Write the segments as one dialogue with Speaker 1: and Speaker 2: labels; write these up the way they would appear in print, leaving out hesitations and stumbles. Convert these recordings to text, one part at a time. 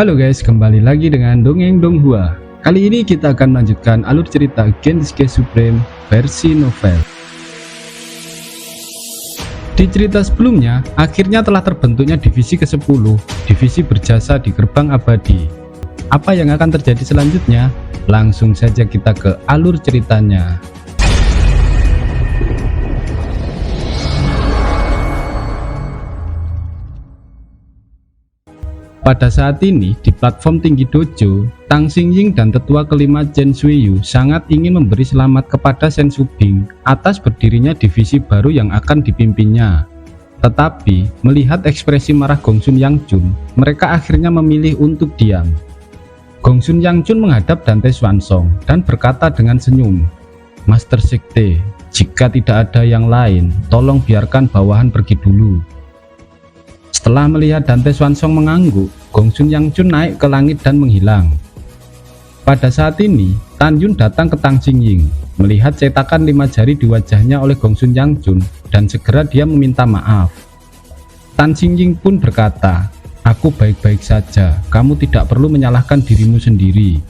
Speaker 1: Halo guys, kembali lagi dengan Dongeng Donghua. Kali ini kita akan melanjutkan alur cerita Genshin Supreme versi novel. Di cerita sebelumnya, akhirnya telah terbentuknya divisi ke-10, divisi berjasa di Gerbang Abadi. Apa yang akan terjadi selanjutnya? Langsung saja kita ke alur ceritanya. Pada saat ini, di platform tinggi dojo, Tang Xingying dan tetua kelima Chen Suiyu sangat ingin memberi selamat kepada Shen Subing atas berdirinya divisi baru yang akan dipimpinnya. Tetapi, melihat ekspresi marah Gongsun Yangjun, mereka akhirnya memilih untuk diam. Gongsun Yangjun menghadap Dante Swansong dan berkata dengan senyum, "Master Sekte, jika tidak ada yang lain, tolong biarkan bawahan pergi dulu." Setelah melihat Dante Swansong mengangguk, Gongsun Yangjun naik ke langit dan menghilang. Pada saat ini, Tan Yun datang ke Tang Xingying, melihat cetakan 5 jari di wajahnya oleh Gongsun Yangjun, dan segera dia meminta maaf. Tan Xingying pun berkata, "Aku baik-baik saja, kamu tidak perlu menyalahkan dirimu sendiri.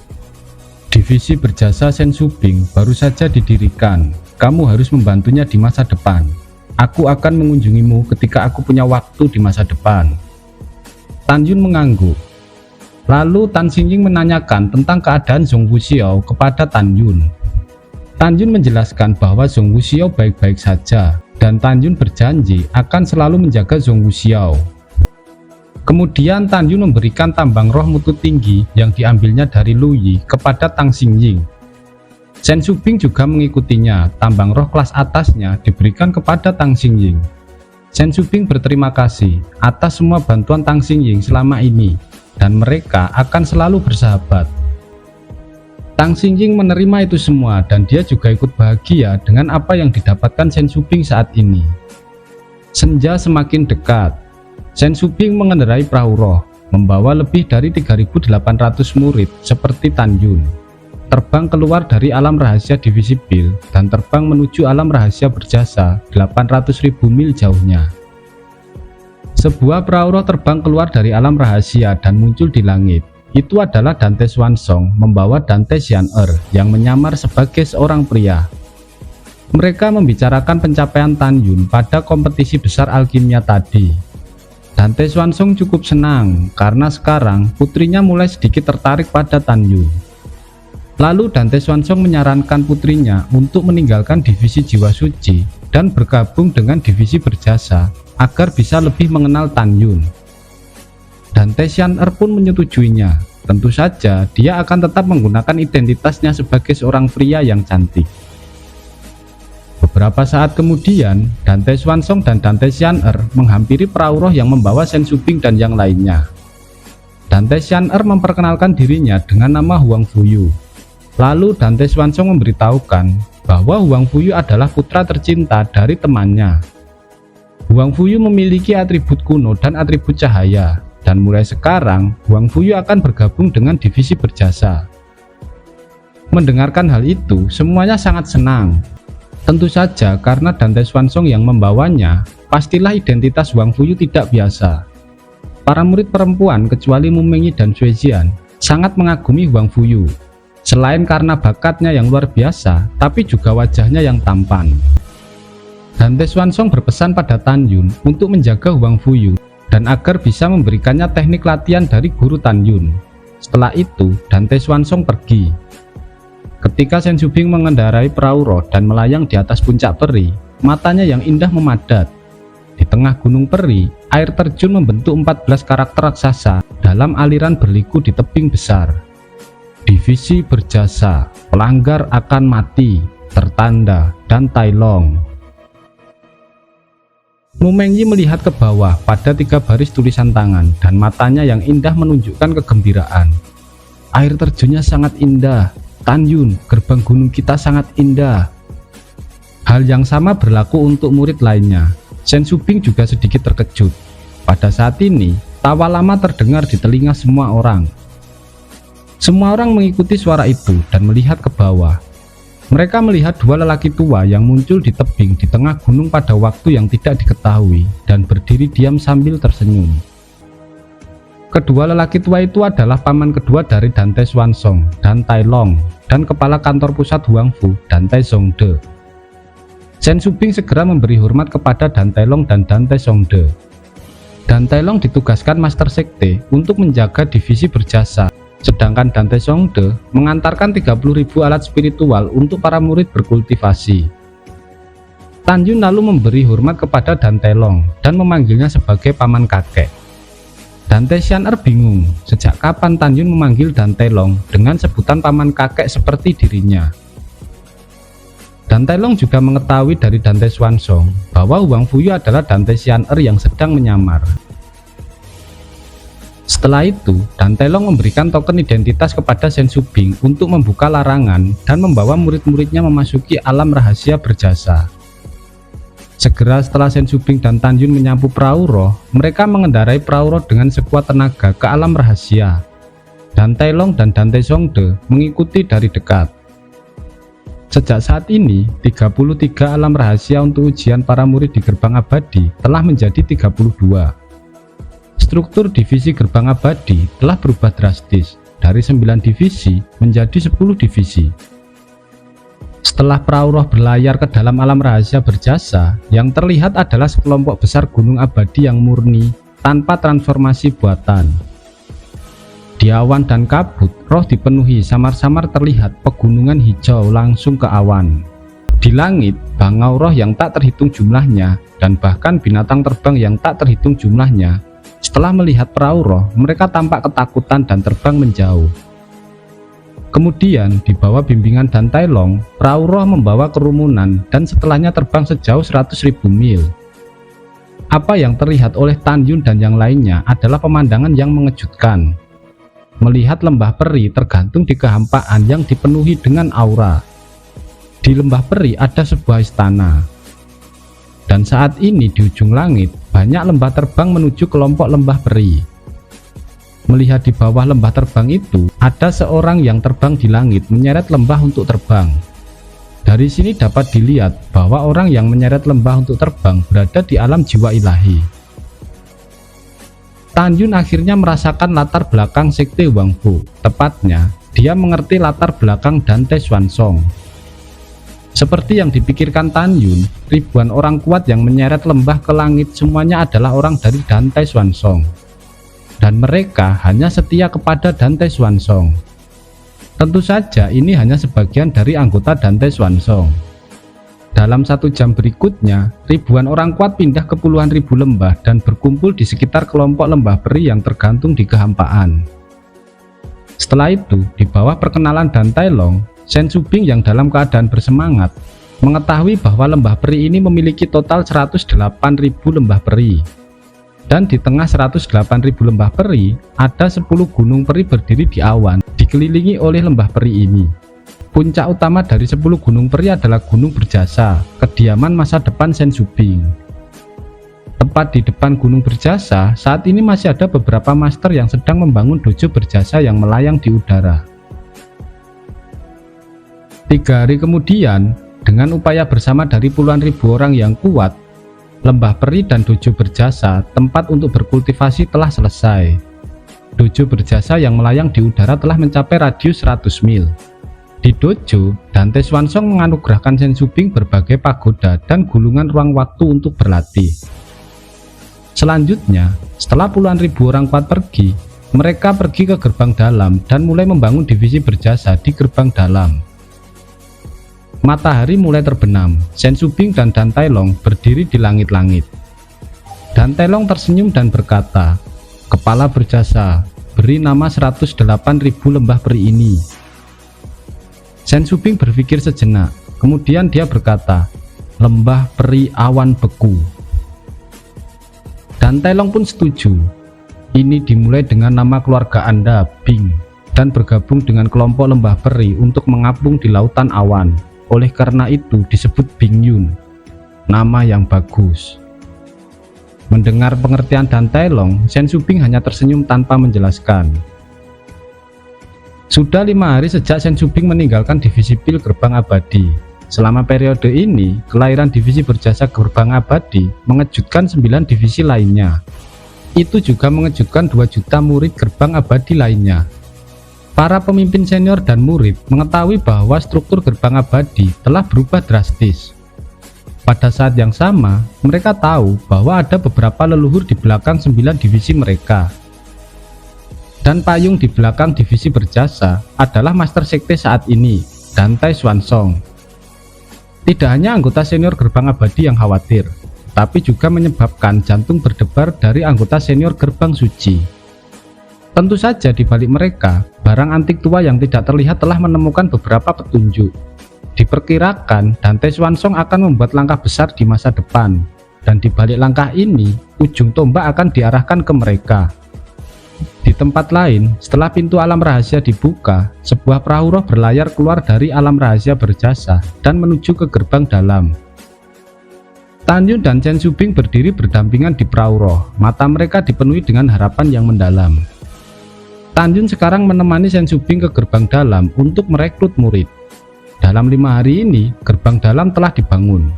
Speaker 1: Divisi berjasa Shen Subing baru saja didirikan, kamu harus membantunya di masa depan. Aku akan mengunjungimu ketika aku punya waktu di masa depan." Tan Yun mengangguk. Lalu Tan Xingying menanyakan tentang keadaan Zhong Wuxiao kepada Tan Yun. Tan Yun menjelaskan bahwa Zhong Wuxiao baik-baik saja, dan Tan Yun berjanji akan selalu menjaga Zhong Wuxiao. Kemudian Tan Yun memberikan tambang roh mutu tinggi yang diambilnya dari Lu Yi kepada Tang Xingying. Shen Subing juga mengikutinya. Tambang roh kelas atasnya diberikan kepada Tang Xingying. Shen Subing berterima kasih atas semua bantuan Tang Xingying selama ini, dan mereka akan selalu bersahabat. Tang Xingying menerima itu semua, dan dia juga ikut bahagia dengan apa yang didapatkan Shen Subing saat ini. Senja semakin dekat. Shen Subing mengendarai perahu roh, membawa lebih dari 3.800 murid seperti Tan Yun. Terbang keluar dari alam rahasia divisi Pil dan terbang menuju alam rahasia berjasa 800.000 mil jauhnya. Sebuah perahu roh terbang keluar dari alam rahasia dan muncul di langit. Itu adalah Dante Swansong membawa Dante Xian'er yang menyamar sebagai seorang pria. Mereka membicarakan pencapaian Tan Yun pada kompetisi besar alkimia tadi. Dante Swansong cukup senang karena sekarang putrinya mulai sedikit tertarik pada Tan Yun. Lalu Dante Swansong menyarankan putrinya untuk meninggalkan divisi jiwa suci dan bergabung dengan divisi berjasa agar bisa lebih mengenal Tan Yun. Dante Xian'er pun menyetujuinya. Tentu saja dia akan tetap menggunakan identitasnya sebagai seorang pria yang cantik. Beberapa saat kemudian, Dante Swansong dan Dante Xian'er menghampiri perahu roh yang membawa Shen Subing dan yang lainnya. Dante Xian'er memperkenalkan dirinya dengan nama Huang Fuyu. Lalu Dante Swansong memberitahukan bahwa Huang Fuyu adalah putra tercinta dari temannya. Huang Fuyu memiliki atribut kuno dan atribut cahaya, dan mulai sekarang Huang Fuyu akan bergabung dengan divisi berjasa. Mendengarkan hal itu, semuanya sangat senang. Tentu saja karena Dante Swansong yang membawanya, pastilah identitas Huang Fuyu tidak biasa. Para murid perempuan kecuali Mu Mengyi dan Xue Xian sangat mengagumi Huang Fuyu. Selain karena bakatnya yang luar biasa, tapi juga wajahnya yang tampan. Dante Swansong berpesan pada Tan Yun untuk menjaga Huang Fuyu dan agar bisa memberikannya teknik latihan dari guru Tan Yun. Setelah itu, Dante Swansong pergi. Ketika Shen Subing mengendarai perahu roh dan melayang di atas puncak peri, matanya yang indah memadat. Di tengah gunung peri, air terjun membentuk 14 karakter raksasa dalam aliran berliku di tebing besar. Divisi berjasa, pelanggar akan mati, tertanda, dan Tai Long. Mu Mengyi melihat ke bawah pada 3 baris tulisan tangan dan matanya yang indah menunjukkan kegembiraan. Air terjunnya sangat indah. Tan Yun, gerbang gunung kita sangat indah. Hal yang sama berlaku untuk murid lainnya. Shen Subing juga sedikit terkejut. Pada saat ini, tawa lama terdengar di telinga semua orang. Semua orang mengikuti suara itu dan melihat ke bawah. Mereka melihat 2 lelaki tua yang muncul di tebing di tengah gunung pada waktu yang tidak diketahui dan berdiri diam sambil tersenyum. Kedua lelaki tua itu adalah paman kedua dari Dan Tai Xuanzong dan Tai Long, dan kepala kantor pusat Huangfu Dan Tai Zongde. Chen Shubing segera memberi hormat kepada Dan Tai Long dan Dan Tai Zongde. Dan Tai Long ditugaskan Master Sekte untuk menjaga divisi berjasa, sedangkan Dan Tai Zongde mengantarkan 30.000 alat spiritual untuk para murid berkultivasi. Tan Yun lalu memberi hormat kepada Dan Tai Long dan memanggilnya sebagai paman kakek. Dan Tai Xian'er bingung sejak kapan Tan Yun memanggil Dan Tai Long dengan sebutan paman kakek seperti dirinya. Dan Tai Long juga mengetahui dari Dan Tai Xuanzong bahwa Huang Fuyu adalah Dan Tai Xian'er yang sedang menyamar. Setelah itu, Dan Tai Long memberikan token identitas kepada Chen Shubing untuk membuka larangan dan membawa murid-muridnya memasuki alam rahasia berjasa. Segera setelah Chen Shubing dan Tan Yun menyapu perahu roh, mereka mengendarai perahu roh dengan sekuat tenaga ke alam rahasia. Dan Tai Long dan Dan Tai Zongde mengikuti dari dekat. Sejak saat ini, 33 alam rahasia untuk ujian para murid di gerbang abadi telah menjadi 32. Struktur divisi gerbang abadi telah berubah drastis dari 9 divisi menjadi 10 divisi. Setelah perahu roh berlayar ke dalam alam rahasia berjasa, yang terlihat adalah sekelompok besar gunung abadi yang murni tanpa transformasi buatan. Di awan dan kabut, roh dipenuhi samar-samar terlihat pegunungan hijau langsung ke awan. Di langit, bangau roh yang tak terhitung jumlahnya dan bahkan binatang terbang yang tak terhitung jumlahnya. Setelah melihat perahu roh, mereka tampak ketakutan dan terbang menjauh. Kemudian, di bawah bimbingan Dan Tai Long, perahu roh membawa kerumunan dan setelahnya terbang sejauh 100.000 mil. Apa yang terlihat oleh Tan Yun dan yang lainnya adalah pemandangan yang mengejutkan. Melihat lembah peri tergantung di kehampaan yang dipenuhi dengan aura. Di lembah peri ada sebuah istana. Dan saat ini di ujung langit, banyak lembah terbang menuju kelompok lembah peri. Melihat di bawah lembah terbang itu, ada seorang yang terbang di langit menyeret lembah untuk terbang. Dari sini dapat dilihat bahwa orang yang menyeret lembah untuk terbang berada di alam jiwa ilahi. Tan Yun akhirnya merasakan latar belakang sekte Huangfu. Tepatnya, dia mengerti latar belakang Dan Tai Xuanzong. Seperti yang dipikirkan Tan Yun, ribuan orang kuat yang menyeret lembah ke langit semuanya adalah orang dari Dan Tai Xuanzong. Dan mereka hanya setia kepada Dan Tai Xuanzong. Tentu saja ini hanya sebagian dari anggota Dan Tai Xuanzong. Dalam 1 jam berikutnya, ribuan orang kuat pindah ke puluhan ribu lembah dan berkumpul di sekitar kelompok lembah peri yang tergantung di kehampaan. Setelah itu, di bawah perkenalan Dan Tai Long, Chen Shubing yang dalam keadaan bersemangat mengetahui bahwa lembah peri ini memiliki total 108.000 lembah peri. Dan di tengah 108.000 lembah peri, ada 10 gunung peri berdiri di awan, dikelilingi oleh lembah peri ini. Puncak utama dari 10 gunung peri adalah Gunung Berjasa, kediaman masa depan Chen Shubing. Tepat di depan Gunung Berjasa, saat ini masih ada beberapa master yang sedang membangun dojo berjasa yang melayang di udara. 3 hari kemudian, dengan upaya bersama dari puluhan ribu orang yang kuat, lembah peri dan dojo berjasa, tempat untuk berkultivasi, telah selesai. Dojo berjasa yang melayang di udara telah mencapai radius 100 mil. Di dojo, Dan Tai Xuanzong menganugerahkan Chen Shubing berbagai pagoda dan gulungan ruang waktu untuk berlatih. Selanjutnya, setelah puluhan ribu orang kuat pergi, mereka pergi ke gerbang dalam dan mulai membangun divisi berjasa di gerbang dalam. Matahari mulai terbenam. Chen Shubing dan Dan Tai Long berdiri di langit-langit. Dan Tai Long tersenyum dan berkata, "Kepala berjasa, beri nama 108.000 lembah peri ini." Chen Shubing berpikir sejenak, kemudian dia berkata, "Lembah peri awan beku." Dan Tai Long pun setuju. Ini dimulai dengan nama keluarga Anda, Bing, dan bergabung dengan kelompok lembah peri untuk mengapung di lautan awan. Oleh karena itu disebut Bing Yun, nama yang bagus. Mendengar pengertian Dan Tai Long, Chen Shubing hanya tersenyum tanpa menjelaskan. Sudah 5 hari sejak Chen Shubing meninggalkan divisi pil gerbang abadi. Selama periode ini, kelahiran divisi berjasa gerbang abadi mengejutkan 9 divisi lainnya. Itu juga mengejutkan 2 juta murid gerbang abadi lainnya. Para pemimpin senior dan murid mengetahui bahwa struktur gerbang abadi telah berubah drastis. Pada saat yang sama, mereka tahu bahwa ada beberapa leluhur di belakang 9 divisi mereka. Dan payung di belakang divisi berjasa adalah Master Sekte saat ini, Dante Swansong. Tidak hanya anggota senior gerbang abadi yang khawatir, tapi juga menyebabkan jantung berdebar dari anggota senior gerbang suci. Tentu saja di balik mereka, barang antik tua yang tidak terlihat telah menemukan beberapa petunjuk. Diperkirakan Dante Swansong akan membuat langkah besar di masa depan, dan di balik langkah ini, ujung tombak akan diarahkan ke mereka. Di tempat lain, setelah pintu alam rahasia dibuka, sebuah perahu roh berlayar keluar dari alam rahasia berjasa dan menuju ke gerbang dalam. Tan Yun dan Chen Shubing berdiri berdampingan di perahu roh, mata mereka dipenuhi dengan harapan yang mendalam. Tan Yun sekarang menemani Chen Shubing ke gerbang dalam untuk merekrut murid. Dalam 5 hari ini, gerbang dalam telah dibangun.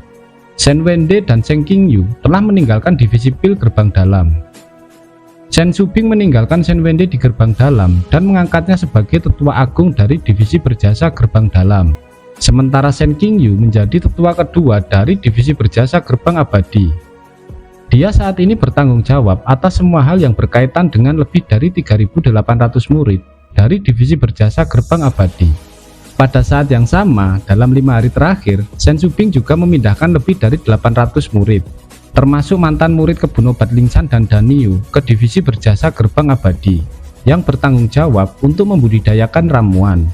Speaker 1: Shen Wende dan Shen Qingyu telah meninggalkan divisi pil gerbang dalam. Chen Shubing meninggalkan Shen Wende di gerbang dalam dan mengangkatnya sebagai tetua agung dari divisi berjasa gerbang dalam. Sementara Shen Qingyu menjadi tetua kedua dari divisi berjasa gerbang abadi. Dia saat ini bertanggung jawab atas semua hal yang berkaitan dengan lebih dari 3.800 murid dari divisi berjasa gerbang abadi. Pada saat yang sama, dalam 5 hari terakhir, Chen Shubing juga memindahkan lebih dari 800 murid, termasuk mantan murid kebun obat Lingshan dan Daniu ke divisi berjasa gerbang abadi, yang bertanggung jawab untuk membudidayakan ramuan.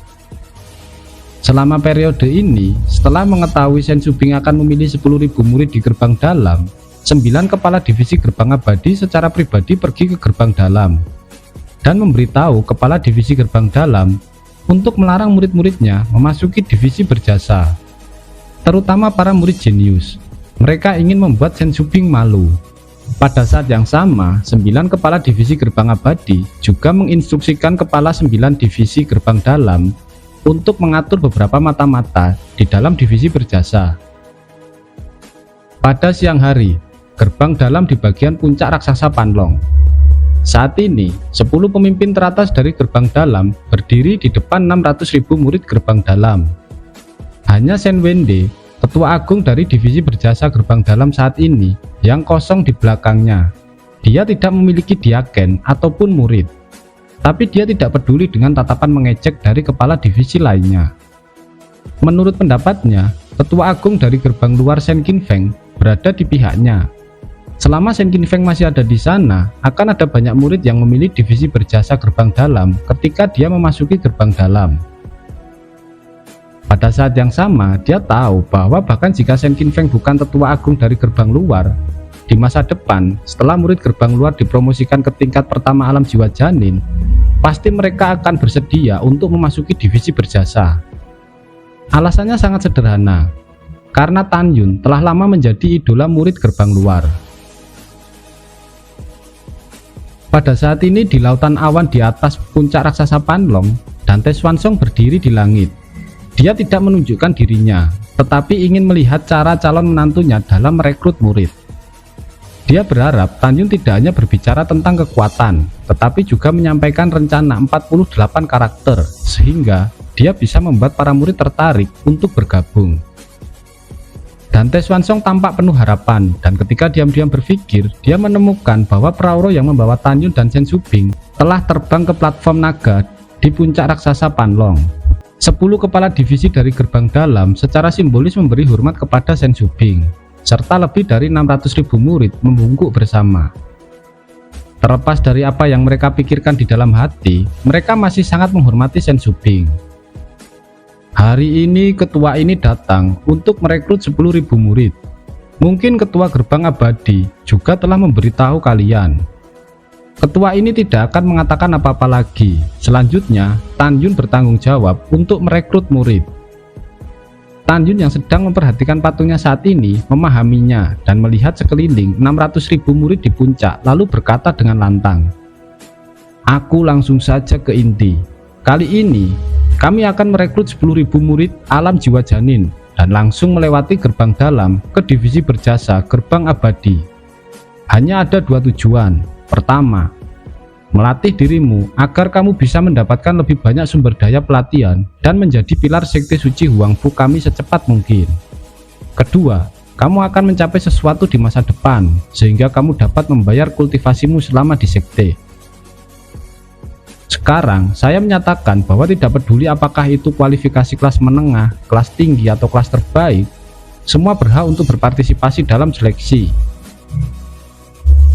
Speaker 1: Selama periode ini, setelah mengetahui Chen Shubing akan memilih 10.000 murid di gerbang dalam, 9 kepala divisi gerbang abadi secara pribadi pergi ke gerbang dalam, dan memberitahu kepala divisi gerbang dalam untuk melarang murid-muridnya memasuki divisi berjasa, terutama para murid jenius. Mereka ingin membuat Chen Shubing malu. Pada saat yang sama, 9 kepala divisi gerbang abadi juga menginstruksikan kepala 9 divisi gerbang dalam untuk mengatur beberapa mata-mata di dalam divisi berjasa. Pada siang hari, gerbang dalam di bagian puncak raksasa Panlong. Saat ini, 10 pemimpin teratas dari gerbang dalam berdiri di depan 600.000 murid gerbang dalam. Hanya Shen Wende, tetua agung dari divisi berjasa gerbang dalam saat ini, yang kosong di belakangnya. Dia tidak memiliki diaken ataupun murid, tapi dia tidak peduli dengan tatapan mengejek dari kepala divisi lainnya. Menurut pendapatnya, tetua agung dari gerbang luar Shen Qinfeng berada di pihaknya. Selama Shen Qinfeng masih ada di sana, akan ada banyak murid yang memilih divisi berjasa gerbang dalam ketika dia memasuki gerbang dalam. Pada saat yang sama, dia tahu bahwa bahkan jika Shen Qinfeng bukan tetua agung dari gerbang luar, di masa depan, setelah murid gerbang luar dipromosikan ke tingkat pertama alam jiwa janin, pasti mereka akan bersedia untuk memasuki divisi berjasa. Alasannya sangat sederhana, karena Tan Yun telah lama menjadi idola murid gerbang luar. Pada saat ini di lautan awan di atas puncak raksasa Panlong, Dante Swansong berdiri di langit. Dia tidak menunjukkan dirinya, tetapi ingin melihat cara calon menantunya dalam merekrut murid. Dia berharap Tan Yun tidak hanya berbicara tentang kekuatan, tetapi juga menyampaikan rencana 48 karakter, sehingga dia bisa membuat para murid tertarik untuk bergabung. Dante Swansong tampak penuh harapan, dan ketika diam-diam berpikir, dia menemukan bahwa perahu yang membawa Tan Yun dan Chen Shubing telah terbang ke platform naga di puncak raksasa Panlong. 10 kepala divisi dari gerbang dalam secara simbolis memberi hormat kepada Chen Shubing, serta lebih dari 600.000 murid membungkuk bersama. Terlepas dari apa yang mereka pikirkan di dalam hati, mereka masih sangat menghormati Chen Shubing. Hari ini ketua ini datang untuk merekrut 10.000 murid. Mungkin ketua gerbang abadi juga telah memberitahu kalian. Ketua ini tidak akan mengatakan apa-apa lagi. Selanjutnya, Tan Yun bertanggung jawab untuk merekrut murid. Tan Yun yang sedang memperhatikan patungnya saat ini memahaminya dan melihat sekeliling 600.000 murid di puncak, lalu berkata dengan lantang, "Aku langsung saja ke inti. Kali ini, kami akan merekrut 10.000 murid alam jiwa janin dan langsung melewati gerbang dalam ke divisi berjasa gerbang abadi. Hanya ada 2 tujuan. Pertama, melatih dirimu agar kamu bisa mendapatkan lebih banyak sumber daya pelatihan dan menjadi pilar sekte suci Huangfu kami secepat mungkin. Kedua, kamu akan mencapai sesuatu di masa depan sehingga kamu dapat membayar kultivasimu selama di sekte. Sekarang, saya menyatakan bahwa tidak peduli apakah itu kualifikasi kelas menengah, kelas tinggi, atau kelas terbaik, semua berhak untuk berpartisipasi dalam seleksi.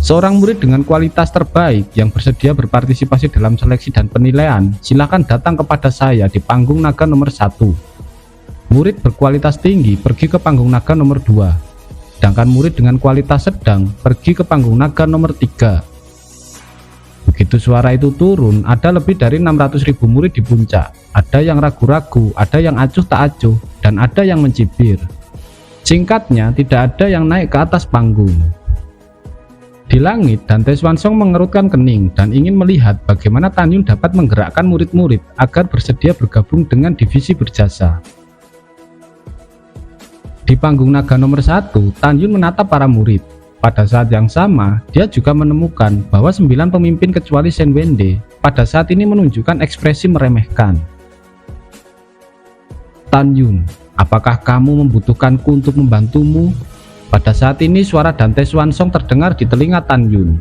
Speaker 1: Seorang murid dengan kualitas terbaik yang bersedia berpartisipasi dalam seleksi dan penilaian, silakan datang kepada saya di panggung naga nomor 1. Murid berkualitas tinggi pergi ke panggung naga nomor 2, sedangkan murid dengan kualitas sedang pergi ke panggung naga nomor 3. Begitu suara itu turun, ada lebih dari 600.000 murid di puncak. Ada yang ragu-ragu, ada yang acuh tak acuh, dan ada yang mencibir. Singkatnya, tidak ada yang naik ke atas panggung. Di langit, Dante Swansong mengerutkan kening dan ingin melihat bagaimana Tan Yun dapat menggerakkan murid-murid agar bersedia bergabung dengan divisi berjasa. Di panggung naga nomor 1, Tan Yun menatap para murid. Pada saat yang sama, dia juga menemukan bahwa 9 pemimpin kecuali Shen Wende pada saat ini menunjukkan ekspresi meremehkan. Tan Yun, apakah kamu membutuhkanku untuk membantumu? Pada saat ini suara Dante Swansong terdengar di telinga Tan Yun.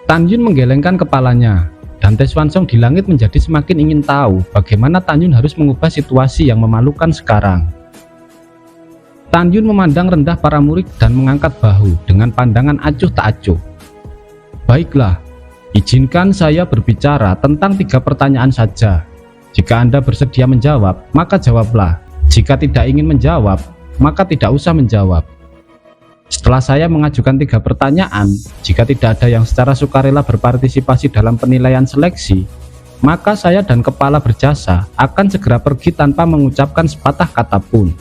Speaker 1: Tan Yun menggelengkan kepalanya. Dante Swansong di langit menjadi semakin ingin tahu bagaimana Tan Yun harus mengubah situasi yang memalukan sekarang. Tan Yun memandang rendah para murid dan mengangkat bahu dengan pandangan acuh tak acuh. Baiklah, izinkan saya berbicara tentang 3 pertanyaan saja. Jika Anda bersedia menjawab, maka jawablah. Jika tidak ingin menjawab, maka tidak usah menjawab. Setelah saya mengajukan 3 pertanyaan, jika tidak ada yang secara sukarela berpartisipasi dalam penilaian seleksi, maka saya dan kepala berjasa akan segera pergi tanpa mengucapkan sepatah kata pun.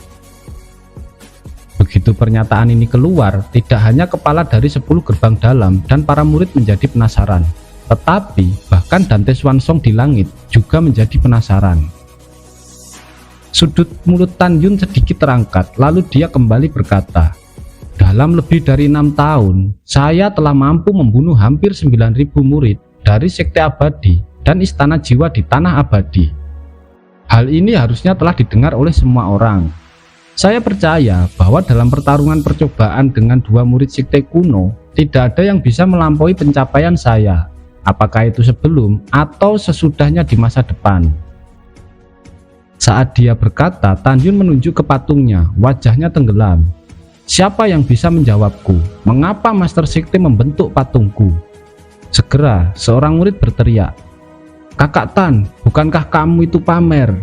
Speaker 1: Begitu pernyataan ini keluar, tidak hanya kepala dari 10 gerbang dalam dan para murid menjadi penasaran, tetapi bahkan Dante Swansong di langit juga menjadi penasaran. Sudut mulut Tan Yun sedikit terangkat, lalu dia kembali berkata, dalam lebih dari 6 tahun, saya telah mampu membunuh hampir 9.000 murid dari Sekte Abadi dan Istana Jiwa di Tanah Abadi. Hal ini harusnya telah didengar oleh semua orang. Saya percaya bahwa dalam pertarungan percobaan dengan 2 murid Sekte kuno, tidak ada yang bisa melampaui pencapaian saya, apakah itu sebelum atau sesudahnya di masa depan. Saat dia berkata, Tan Yun menunjuk ke patungnya, wajahnya tenggelam. Siapa yang bisa menjawabku? Mengapa Master Sekte membentuk patungku? Segera, seorang murid berteriak, Kakak Tan, bukankah kamu itu pamer?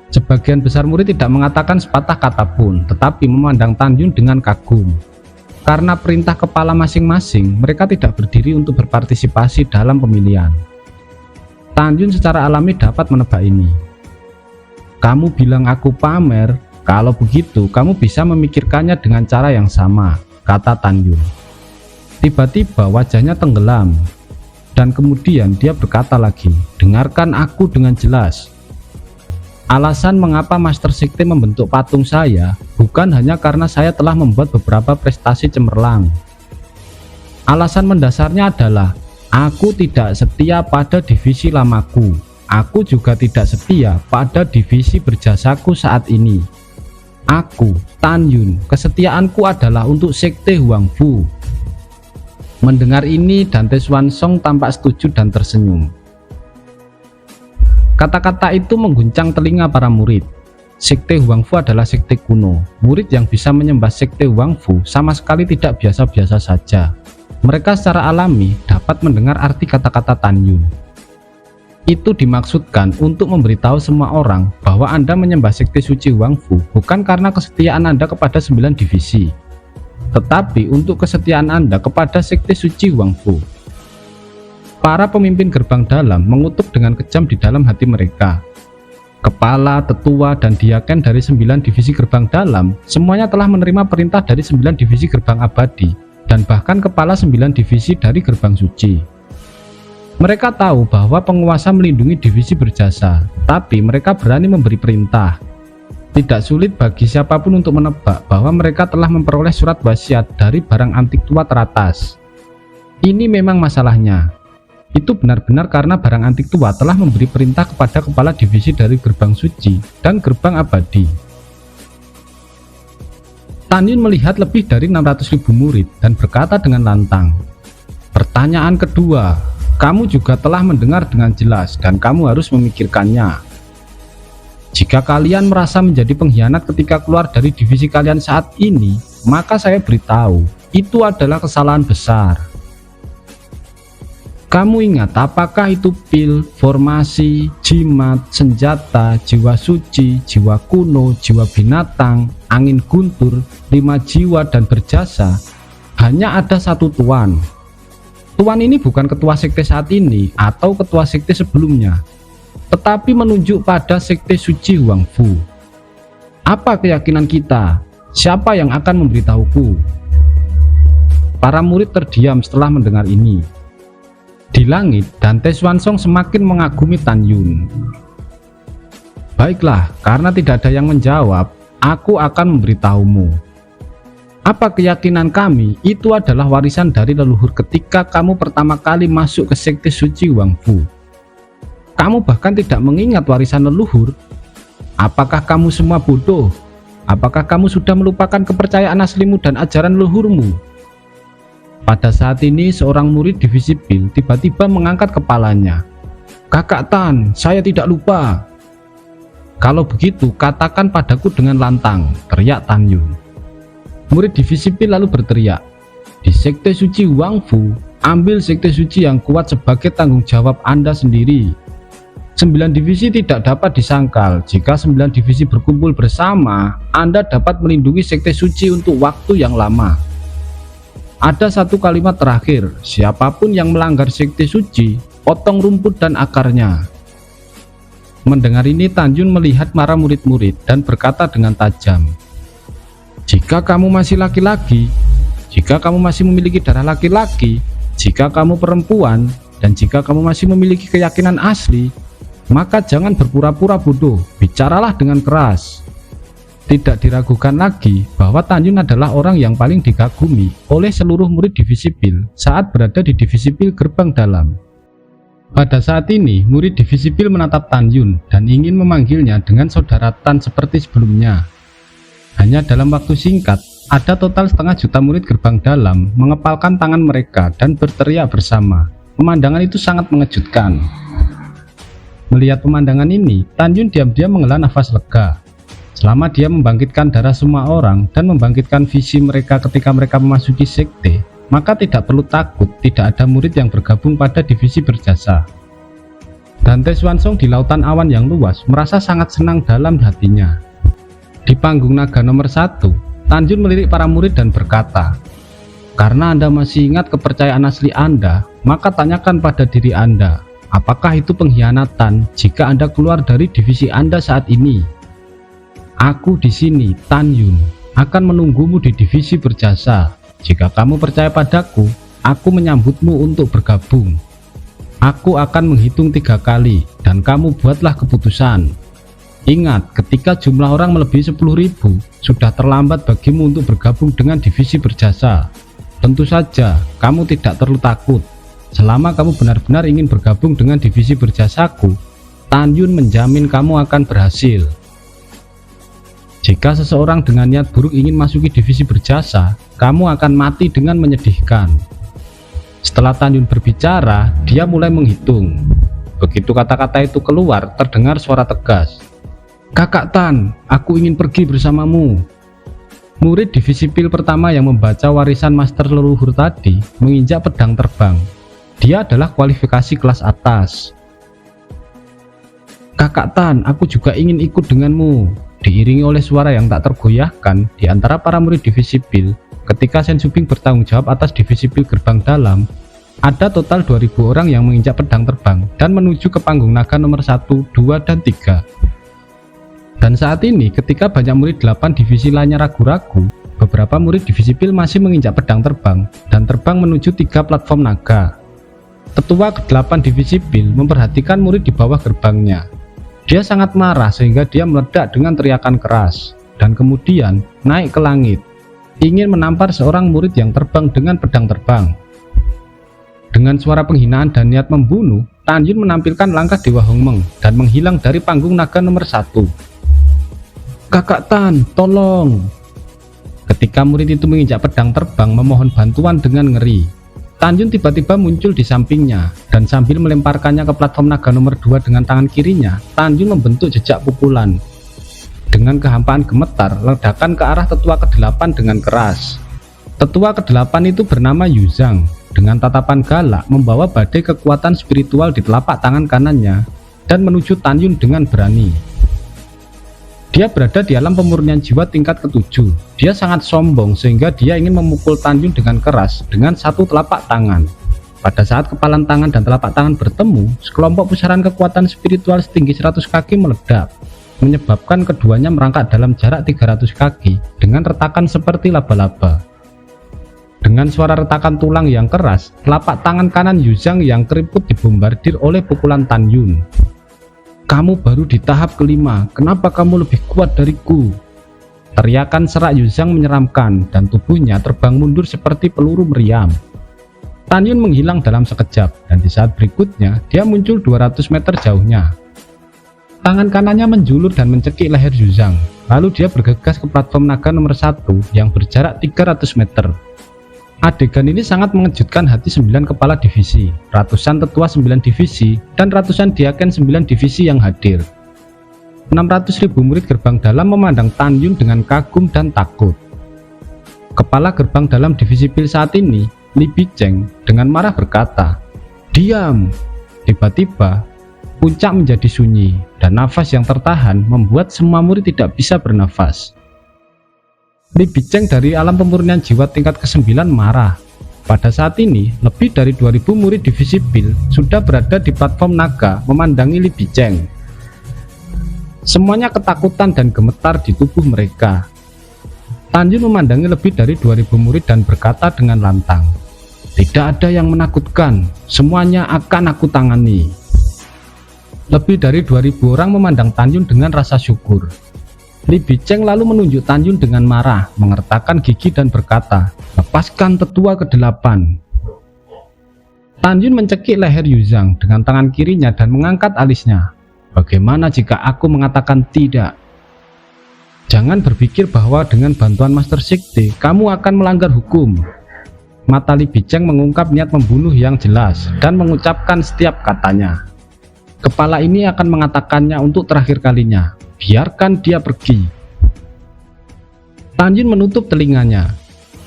Speaker 1: Sebagian besar murid tidak mengatakan sepatah kata pun, tetapi memandang Tan Yun dengan kagum. Karena perintah kepala masing-masing, mereka tidak berdiri untuk berpartisipasi dalam pemilihan. Tan Yun secara alami dapat menebak ini. Kamu bilang aku pamer? Kalau begitu, kamu bisa memikirkannya dengan cara yang sama, kata Tan Yun. Tiba-tiba wajahnya tenggelam, dan kemudian dia berkata lagi, dengarkan aku dengan jelas. Alasan mengapa Master Sekte membentuk patung saya, bukan hanya karena saya telah membuat beberapa prestasi cemerlang. Alasan mendasarnya adalah, aku tidak setia pada divisi lamaku. Aku juga tidak setia pada divisi berjasaku saat ini. Aku, Tan Yun, kesetiaanku adalah untuk Sekte Huangfu. Mendengar ini, Dante Swansong tampak setuju dan tersenyum. Kata-kata itu mengguncang telinga para murid. Sekte Huangfu adalah sekte kuno. Murid yang bisa menyembah Sekte Huangfu sama sekali tidak biasa-biasa saja. Mereka secara alami dapat mendengar arti kata-kata Tan Yun. Itu dimaksudkan untuk memberitahu semua orang bahwa Anda menyembah Sekte Suci Huangfu bukan karena kesetiaan Anda kepada 9 divisi, tetapi untuk kesetiaan Anda kepada Sekte Suci Huangfu. Para pemimpin gerbang dalam mengutuk dengan kejam di dalam hati mereka. Kepala, tetua, dan diaken dari 9 divisi gerbang dalam semuanya telah menerima perintah dari 9 divisi gerbang abadi dan bahkan kepala 9 divisi dari gerbang suci. Mereka tahu bahwa penguasa melindungi divisi berjasa, tapi mereka berani memberi perintah. Tidak sulit bagi siapapun untuk menebak bahwa mereka telah memperoleh surat wasiat dari barang antik tua teratas. Ini memang masalahnya. Itu benar-benar karena barang antik tua telah memberi perintah kepada kepala divisi dari gerbang suci dan gerbang abadi. Tan Yun melihat lebih dari 600.000 murid dan berkata dengan lantang, "Pertanyaan kedua, kamu juga telah mendengar dengan jelas dan kamu harus memikirkannya. Jika kalian merasa menjadi pengkhianat ketika keluar dari divisi kalian saat ini, maka saya beritahu, itu adalah kesalahan besar. Kamu ingat apakah itu pil, formasi, jimat, senjata, jiwa suci, jiwa kuno, jiwa binatang, angin guntur, 5 jiwa dan berjasa? Hanya ada satu tuan. Tuan ini bukan ketua sekte saat ini atau ketua sekte sebelumnya, tetapi menunjuk pada sekte suci Huang Fu. Apa keyakinan kita? Siapa yang akan memberitahuku?" Para murid terdiam setelah mendengar ini. Di langit, Dante Swansong semakin mengagumi Tan Yun. "Baiklah, karena tidak ada yang menjawab, aku akan memberitahumu. Apa keyakinan kami itu adalah warisan dari leluhur ketika kamu pertama kali masuk ke sekte suci Huang Fu. Kamu bahkan tidak mengingat warisan leluhur. Apakah kamu semua bodoh? Apakah kamu sudah melupakan kepercayaan aslimu dan ajaran leluhurmu?" Pada saat ini seorang murid divisi pil tiba-tiba mengangkat kepalanya. "Kakak Tan, saya tidak lupa." "Kalau begitu katakan padaku dengan lantang," teriak Tan Yun. Murid divisi pil lalu berteriak, "Di sekte suci Huang Fu, ambil sekte suci yang kuat sebagai tanggung jawab Anda sendiri. 9 divisi tidak dapat disangkal. Jika 9 divisi berkumpul bersama, Anda dapat melindungi sekte suci untuk waktu yang lama. Ada satu kalimat terakhir, siapapun yang melanggar sekte suci, potong rumput dan akarnya." Mendengar ini, Tan Yun melihat para murid-murid dan berkata dengan tajam, "Jika kamu masih laki-laki, jika kamu masih memiliki darah laki-laki, jika kamu perempuan, dan jika kamu masih memiliki keyakinan asli, maka jangan berpura-pura bodoh, bicaralah dengan keras." Tidak diragukan lagi bahwa Tan Yun adalah orang yang paling dikagumi oleh seluruh murid divisi pil saat berada di divisi pil gerbang dalam. Pada saat ini, murid divisi pil menatap Tan Yun dan ingin memanggilnya dengan saudara Tan seperti sebelumnya. Hanya dalam waktu singkat, ada total setengah juta murid gerbang dalam mengepalkan tangan mereka dan berteriak bersama. Pemandangan itu sangat mengejutkan. Melihat pemandangan ini, Tan Yun diam-diam menghela nafas lega. Selama dia membangkitkan darah semua orang dan membangkitkan visi mereka ketika mereka memasuki sekte, maka tidak perlu takut tidak ada murid yang bergabung pada divisi berjasa. Dante Swansong di lautan awan yang luas merasa sangat senang dalam hatinya. Di panggung naga nomor 1, Tan Yun melirik para murid dan berkata, "Karena Anda masih ingat kepercayaan asli Anda, maka tanyakan pada diri Anda, apakah itu pengkhianatan jika Anda keluar dari divisi Anda saat ini? Aku di sini, Tan Yun, akan menunggumu di divisi berjasa. Jika kamu percaya padaku, aku menyambutmu untuk bergabung. Aku akan menghitung 3 kali, dan kamu buatlah keputusan. Ingat, ketika jumlah orang melebihi 10.000, sudah terlambat bagimu untuk bergabung dengan divisi berjasa. Tentu saja, kamu tidak perlu takut. Selama kamu benar-benar ingin bergabung dengan divisi berjasaku, Tan Yun menjamin kamu akan berhasil. Jika seseorang dengan niat buruk ingin masuki divisi berjasa, kamu akan mati dengan menyedihkan." Setelah Tan Yun berbicara, dia mulai menghitung. Begitu kata-kata itu keluar, terdengar suara tegas, "Kakak Tan, aku ingin pergi bersamamu." Murid divisi pil pertama yang membaca warisan master leluhur tadi menginjak pedang terbang. Dia adalah kualifikasi kelas atas. "Kakak Tan, aku juga ingin ikut denganmu." Diiringi oleh suara yang tak tergoyahkan di antara para murid divisi pil, ketika Shen Shubing bertanggung jawab atas divisi pil gerbang dalam, ada total 2.000 orang yang menginjak pedang terbang dan menuju ke panggung naga nomor 1, 2, dan 3. Dan saat ini, ketika banyak murid 8 divisi lainnya ragu-ragu, beberapa murid divisi pil masih menginjak pedang terbang dan terbang menuju 3 platform naga. Ketua ke-8 divisi pil memperhatikan murid di bawah gerbangnya. Dia sangat marah sehingga dia meledak dengan teriakan keras, dan kemudian naik ke langit, ingin menampar seorang murid yang terbang dengan pedang terbang. Dengan suara penghinaan dan niat membunuh, Tan Yun menampilkan langkah Dewa Hongmeng dan menghilang dari panggung naga nomor 1. "Kakak Tan, tolong!" Ketika murid itu menginjak pedang terbang memohon bantuan dengan ngeri, Tan Yun tiba-tiba muncul di sampingnya dan sambil melemparkannya ke platform naga nomor 2 dengan tangan kirinya, Tan Yun membentuk jejak pukulan. Dengan kehampaan gemetar, ledakan ke arah tetua ke-8 dengan keras. Tetua ke-8 itu bernama Yu Zhang. Dengan tatapan galak membawa badai kekuatan spiritual di telapak tangan kanannya dan menuju Tan Yun dengan berani. Dia berada di alam pemurnian jiwa tingkat ke-7. Dia sangat sombong sehingga dia ingin memukul Tan Yun dengan keras dengan satu telapak tangan. Pada saat kepalan tangan dan telapak tangan bertemu, sekelompok pusaran kekuatan spiritual setinggi 100 kaki meledak, menyebabkan keduanya merangkak dalam jarak 300 kaki dengan retakan seperti laba-laba. Dengan suara retakan tulang yang keras, telapak tangan kanan Yu Zhang yang keriput dibombardir oleh pukulan Tan Yun. "Kamu baru di tahap kelima, kenapa kamu lebih kuat dariku?" Teriakan serak Yu Zhang menyeramkan dan tubuhnya terbang mundur seperti peluru meriam. Tan Yun menghilang dalam sekejap dan di saat berikutnya dia muncul 200 meter jauhnya. Tangan kanannya menjulur dan mencekik leher Yu Zhang, lalu dia bergegas ke platform naga nomor 1 yang berjarak 300 meter. Adegan ini sangat mengejutkan hati 9 kepala divisi, ratusan tetua 9 divisi, dan ratusan diaken 9 divisi yang hadir. 600.000 murid gerbang dalam memandang Tan Yun dengan kagum dan takut. Kepala gerbang dalam divisi pil saat ini, Li Bicheng, dengan marah berkata, "Diam!" Tiba-tiba, puncak menjadi sunyi, dan nafas yang tertahan membuat semua murid tidak bisa bernafas. Li Bicheng dari alam pemurnian jiwa tingkat ke-9 marah. Pada saat ini, lebih dari 2000 murid divisi pil sudah berada di platform naga memandangi Li Bicheng. Semuanya ketakutan dan gemetar di tubuh mereka. Tan Yun memandangi lebih dari 2000 murid dan berkata dengan lantang, "Tidak ada yang menakutkan, semuanya akan aku tangani." Lebih dari 2000 orang memandang Tan Yun dengan rasa syukur. Li Bicheng lalu menunjuk Tan Yun dengan marah, mengertakkan gigi dan berkata, "Lepaskan tetua ke-8." Tan Yun mencekik leher Yu Zhang dengan tangan kirinya dan mengangkat alisnya. "Bagaimana jika aku mengatakan tidak? Jangan berpikir bahwa dengan bantuan Master Sekte kamu akan melanggar hukum." Mata Li Bicheng mengungkap niat membunuh yang jelas dan mengucapkan setiap katanya. Kepala ini akan mengatakannya untuk terakhir kalinya. Biarkan dia pergi. Tan Yun menutup telinganya,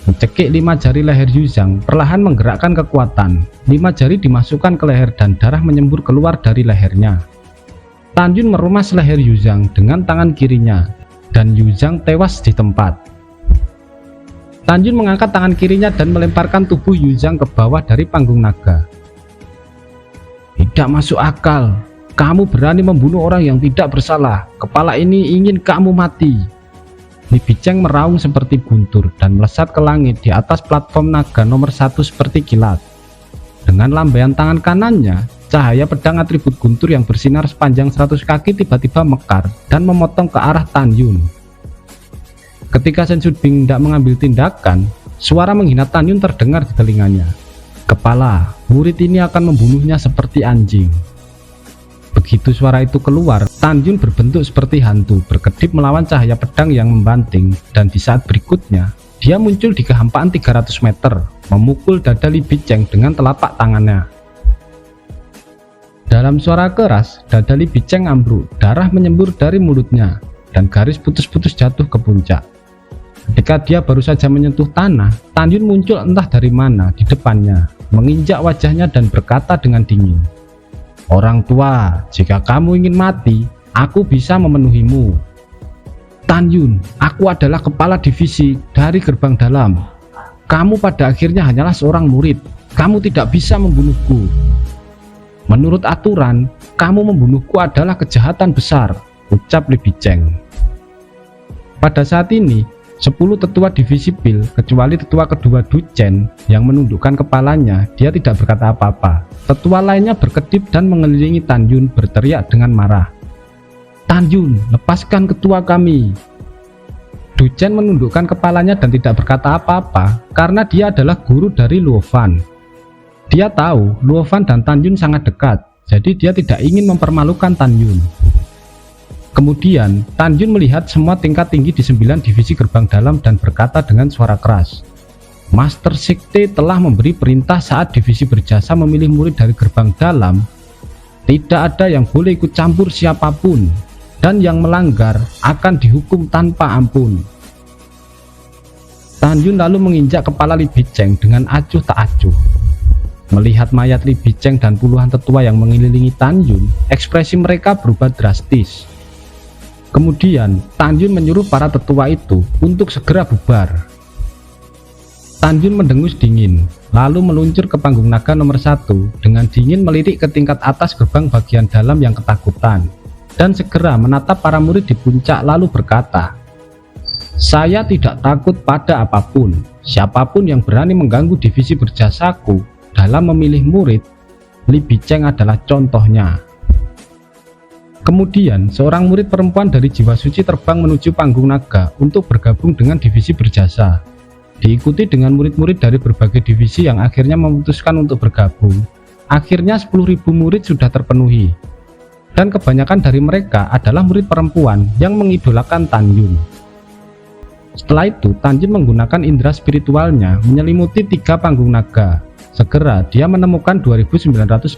Speaker 1: mencekik 5 jari leher Yu Zhang, perlahan menggerakkan kekuatan. 5 jari dimasukkan ke leher dan darah menyembur keluar dari lehernya. Tan Yun merumas leher Yu Zhang dengan tangan kirinya, dan Yu Zhang tewas di tempat. Tan Yun mengangkat tangan kirinya dan melemparkan tubuh Yu Zhang ke bawah dari panggung naga. "Tidak masuk akal. Kamu berani membunuh orang yang tidak bersalah. Kepala ini ingin kamu mati." Li Bicheng meraung seperti guntur dan melesat ke langit di atas platform naga nomor 1 seperti kilat. Dengan lambaian tangan kanannya, cahaya pedang atribut guntur yang bersinar sepanjang 100 kaki tiba-tiba mekar dan memotong ke arah Tan Yun. Ketika Shen Zudbing tidak mengambil tindakan, suara menghina Tan Yun terdengar di telinganya. "Kepala, murid ini akan membunuhnya seperti anjing." Begitu suara itu keluar, Tan Yun berbentuk seperti hantu, berkedip melawan cahaya pedang yang membanting, dan di saat berikutnya, dia muncul di kehampaan 300 meter, memukul dada Li Bicheng dengan telapak tangannya. Dalam suara keras, dada Li Bicheng ambruk, darah menyembur dari mulutnya, dan garis putus-putus jatuh ke puncak. Ketika dia baru saja menyentuh tanah, Tan Yun muncul entah dari mana di depannya, menginjak wajahnya dan berkata dengan dingin, "Orang tua, jika kamu ingin mati, aku bisa memenuhimu." "Tan Yun, aku adalah kepala divisi dari gerbang dalam. Kamu pada akhirnya hanyalah seorang murid. Kamu tidak bisa membunuhku. Menurut aturan, kamu membunuhku adalah kejahatan besar," ucap Li Bicheng. Pada saat ini, 10 tetua divisi pil, kecuali tetua kedua Du Chen yang menundukkan kepalanya, dia tidak berkata apa-apa. Tetua lainnya berkedip dan mengelilingi Tan Yun berteriak dengan marah, "Tan Yun, lepaskan ketua kami." Du Chen menundukkan kepalanya dan tidak berkata apa-apa karena dia adalah guru dari Luo Fan. Dia tahu Luofan dan Tan Yun sangat dekat, jadi dia tidak ingin mempermalukan Tan Yun. Kemudian Tan Yun melihat semua tingkat tinggi di 9 divisi gerbang dalam dan berkata dengan suara keras, Master Sekte telah memberi perintah saat divisi berjasa memilih murid dari gerbang dalam. Tidak ada yang boleh ikut campur siapapun, dan yang melanggar akan dihukum tanpa ampun. Tan Yun lalu menginjak kepala Li Bicheng dengan acuh tak acuh. Melihat mayat Li Bicheng dan puluhan tetua yang mengelilingi Tan Yun, ekspresi mereka berubah drastis. Kemudian Tan Yun menyuruh para tetua itu untuk segera bubar. Tan Yun mendengus dingin, lalu meluncur ke panggung naga nomor 1 dengan dingin melirik ke tingkat atas gerbang bagian dalam yang ketakutan, dan segera menatap para murid di puncak lalu berkata, Saya tidak takut pada apapun. Siapapun yang berani mengganggu divisi berjasaku dalam memilih murid, Li Bicheng adalah contohnya. Kemudian seorang murid perempuan dari Jiwa Suci terbang menuju panggung naga untuk bergabung dengan divisi berjasa, diikuti dengan murid-murid dari berbagai divisi yang akhirnya memutuskan untuk bergabung. Akhirnya 10.000 murid sudah terpenuhi, dan kebanyakan dari mereka adalah murid perempuan yang mengidolakan Tan Yun. Setelah itu Tan Yun menggunakan indera spiritualnya menyelimuti 3 panggung naga. Segera dia menemukan 2.961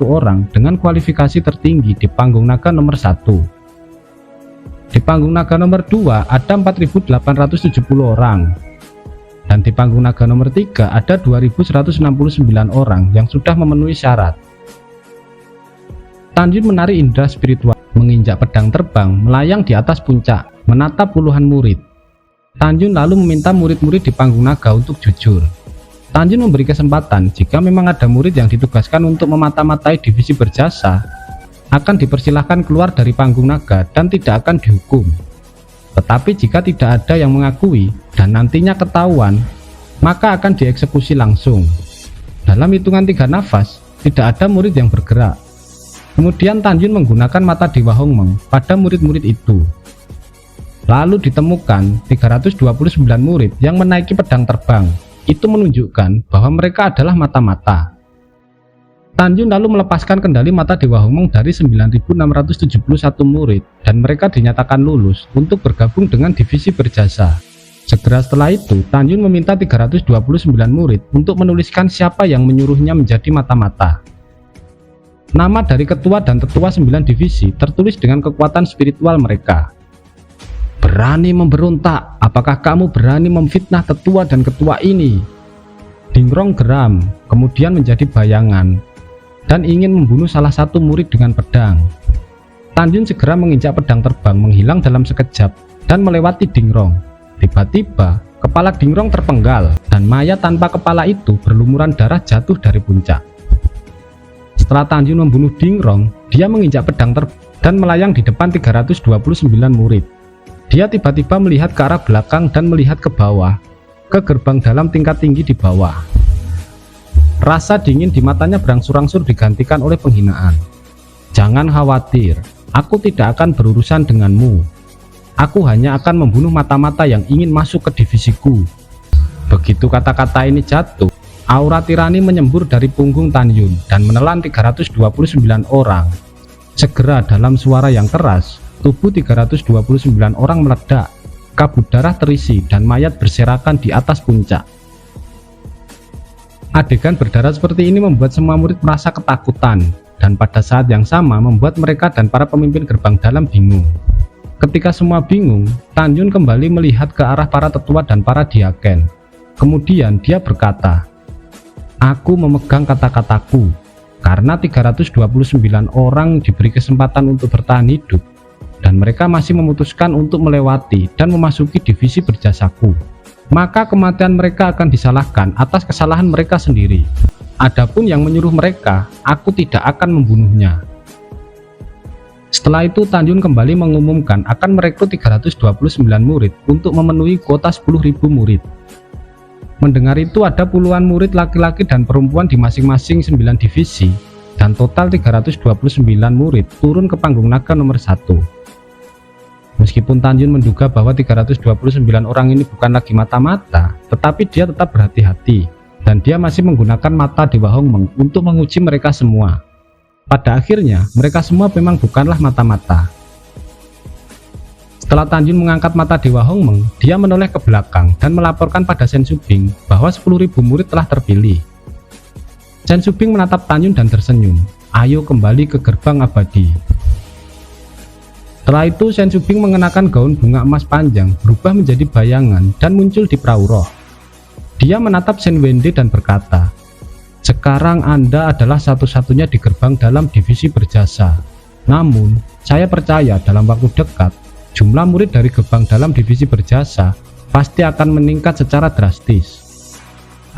Speaker 1: orang dengan kualifikasi tertinggi di panggung naga nomor 1. Di panggung naga nomor 2 ada 4.870 orang, dan di panggung naga nomor 3 ada 2.169 orang yang sudah memenuhi syarat. Tan Yun menarik indera spiritual, menginjak pedang terbang melayang di atas puncak, menatap puluhan murid. Tan Yun lalu meminta murid-murid di panggung naga untuk jujur. Tan Yun memberi kesempatan jika memang ada murid yang ditugaskan untuk memata-matai divisi berjasa, akan dipersilahkan keluar dari panggung naga dan tidak akan dihukum. Tetapi jika tidak ada yang mengakui dan nantinya ketahuan, maka akan dieksekusi langsung. Dalam hitungan 3 nafas, tidak ada murid yang bergerak. Kemudian Tan Yun menggunakan mata Dewa Hongmeng pada murid-murid itu. Lalu ditemukan 329 murid yang menaiki pedang terbang. Itu menunjukkan bahwa mereka adalah mata-mata. Tan Yun lalu melepaskan kendali mata Dewa Hongmeng dari 9.671 murid dan mereka dinyatakan lulus untuk bergabung dengan divisi berjasa. Segera setelah itu Tan Yun meminta 329 murid untuk menuliskan siapa yang menyuruhnya menjadi mata-mata. Nama dari ketua dan tetua 9 divisi tertulis dengan kekuatan spiritual mereka. Berani memberontak, apakah kamu berani memfitnah tetua dan ketua ini? Dingrong geram, kemudian menjadi bayangan, dan ingin membunuh salah satu murid dengan pedang. Tan Yun segera menginjak pedang terbang menghilang dalam sekejap dan melewati Dingrong. Tiba-tiba, kepala Dingrong terpenggal, dan mayat tanpa kepala itu berlumuran darah jatuh dari puncak. Setelah Tan Yun membunuh Dingrong, dia menginjak pedang terbang dan melayang di depan 329 murid. Dia tiba-tiba melihat ke arah belakang dan melihat ke bawah, ke gerbang dalam tingkat tinggi di bawah. Rasa dingin di matanya berangsur-angsur digantikan oleh penghinaan. Jangan khawatir, aku tidak akan berurusan denganmu. Aku hanya akan membunuh mata-mata yang ingin masuk ke divisiku. Begitu kata-kata ini jatuh, aura tirani menyembur dari punggung Tan Yun dan menelan 329 orang. Segera dalam suara yang keras, tubuh 329 orang meledak, kabut darah terisi dan mayat berserakan di atas puncak. Adegan berdarah seperti ini membuat semua murid merasa ketakutan, dan pada saat yang sama membuat mereka dan para pemimpin gerbang dalam bingung. Ketika semua bingung, Tan Yun kembali melihat ke arah para tetua dan para diaken. Kemudian dia berkata, "Aku memegang kata-kataku, karena 329 orang diberi kesempatan untuk bertahan hidup, dan mereka masih memutuskan untuk melewati dan memasuki divisi berjasaku, maka kematian mereka akan disalahkan atas kesalahan mereka sendiri. Adapun yang menyuruh mereka, aku tidak akan membunuhnya." Setelah itu Tan Yun kembali mengumumkan akan merekrut 329 murid untuk memenuhi kuota 10.000 murid. Mendengar itu ada puluhan murid laki-laki dan perempuan di masing-masing 9 divisi, dan total 329 murid turun ke panggung naga nomor 1. Meskipun Tan Yun menduga bahwa 329 orang ini bukan lagi mata-mata, tetapi dia tetap berhati-hati, dan dia masih menggunakan mata Dewa Hongmeng untuk menguji mereka semua. Pada akhirnya, mereka semua memang bukanlah mata-mata. Setelah Tan Yun mengangkat mata Dewa Hongmeng, dia menoleh ke belakang dan melaporkan pada Shen Shubing bahwa 10.000 murid telah terpilih. Shen Shubing menatap Tan Yun dan tersenyum. Ayo kembali ke gerbang abadi. Setelah itu Shen Shubing mengenakan gaun bunga emas panjang, berubah menjadi bayangan dan muncul di perahu roh. Dia menatap Shen Wende dan berkata, "Sekarang Anda adalah satu-satunya di gerbang dalam divisi berjasa. Namun, saya percaya dalam waktu dekat, jumlah murid dari gerbang dalam divisi berjasa pasti akan meningkat secara drastis.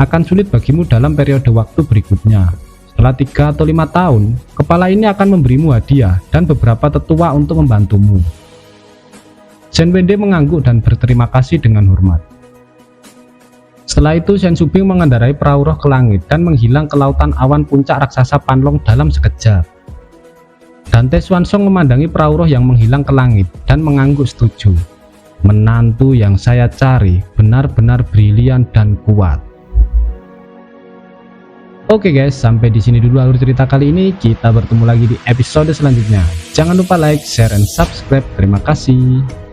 Speaker 1: Akan sulit bagimu dalam periode waktu berikutnya. Setelah 3 atau 5 tahun, kepala ini akan memberimu hadiah dan beberapa tetua untuk membantumu." Shen Wende mengangguk dan berterima kasih dengan hormat. Setelah itu Shen Shubing mengendarai perahu roh ke langit dan menghilang ke lautan awan puncak raksasa Panlong dalam sekejap. Dante Swansong memandangi perahu roh yang menghilang ke langit dan mengangguk setuju. Menantu yang saya cari benar-benar brilian dan kuat. Oke guys, sampai di sini dulu alur cerita kali ini. Kita bertemu lagi di episode selanjutnya. Jangan lupa like, share, and subscribe. Terima kasih.